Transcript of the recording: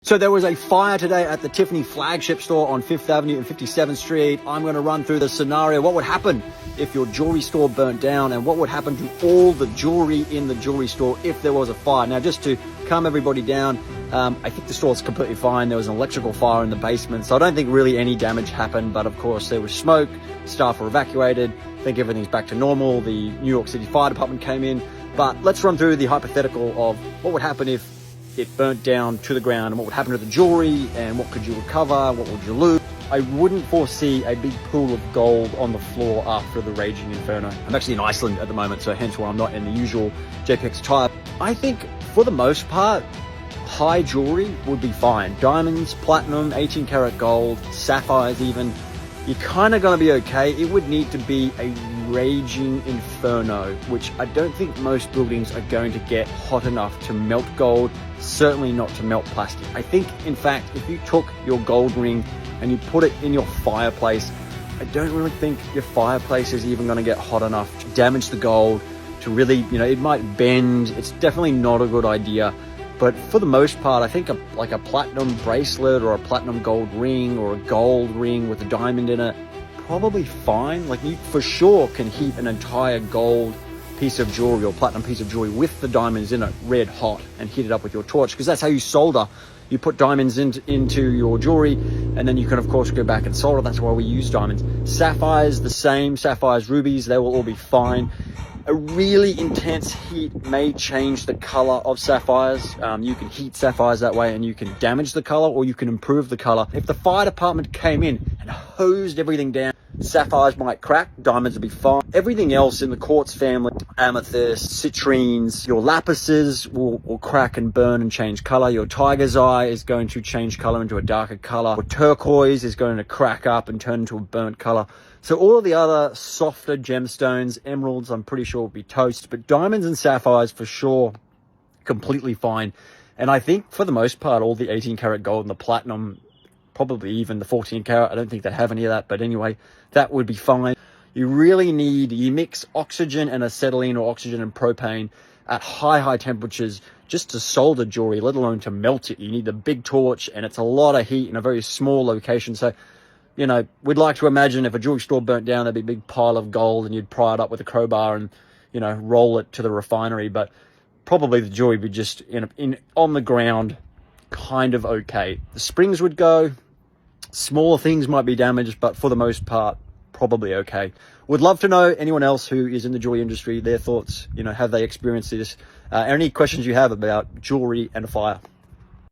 So there was a fire today at the Tiffany flagship store on 5th Avenue and 57th Street. I'm going to run through the scenario. What would happen if your jewelry store burnt down, and what would happen to all the jewelry in the jewelry store if there was a fire? Now, just to calm everybody down, I think the store's completely fine. There was an electrical fire in the basement, so I don't think really any damage happened. But of course, there was smoke. Staff were evacuated. I think everything's back to normal. The New York City Fire Department came in. But let's run through the hypothetical of what would happen if it burnt down to the ground, and what would happen to the jewelry, and what could you recover, what would you lose. I wouldn't foresee a big pool of gold on the floor after the raging inferno. I'm actually in Iceland at the moment, so hence why I'm not in the usual JPEX attire. I think for the most part, high jewelry would be fine. Diamonds, platinum, 18 karat gold, sapphires even, you're kind of going to be okay. It would need to be a raging inferno, which I don't think most buildings are going to get hot enough to melt gold, certainly not to melt plastic. I think, in fact, if you took your gold ring and you put it in your fireplace, I don't really think your fireplace is even going to get hot enough to damage the gold, to really, it might bend. It's definitely not a good idea. But for the most part, I think like a platinum bracelet or a platinum gold ring or a gold ring with a diamond in it, probably fine. Like, you for sure can heat an entire gold piece of jewelry or platinum piece of jewelry with the diamonds in it red hot and heat it up with your torch, because that's how you solder. You put diamonds into your jewelry, and then you can of course go back and solder. That's why we use diamonds. Sapphires, the same. Sapphires, rubies, they will all be fine. A really intense heat may change the color of sapphires. You can heat sapphires that way and you can damage the color, or you can improve the color. If the fire department came in and hosed everything down, sapphires might crack, diamonds would be fine. Everything else in the quartz family, amethyst, citrines, your lapises will crack and burn and change color. Your tiger's eye is going to change color into a darker color. Your turquoise is going to crack up and turn into a burnt color. So all of the other softer gemstones, emeralds, I'm pretty sure will be toast, but diamonds and sapphires for sure, completely fine. And I think for the most part, all the 18 karat gold and the platinum, probably even the 14 karat, I don't think they have any of that, but anyway, that would be fine. You really you mix oxygen and acetylene, or oxygen and propane at high temperatures just to solder jewelry, let alone to melt it. You need a big torch, and it's a lot of heat in a very small location. So, we'd like to imagine if a jewelry store burnt down, there'd be a big pile of gold and you'd pry it up with a crowbar and, roll it to the refinery. But probably the jewelry would be just on the ground, kind of okay. The springs would go, smaller things might be damaged, but for the most part, probably okay. Would love to know anyone else who is in the jewelry industry, their thoughts. Have they experienced this? Any questions you have about jewelry and fire?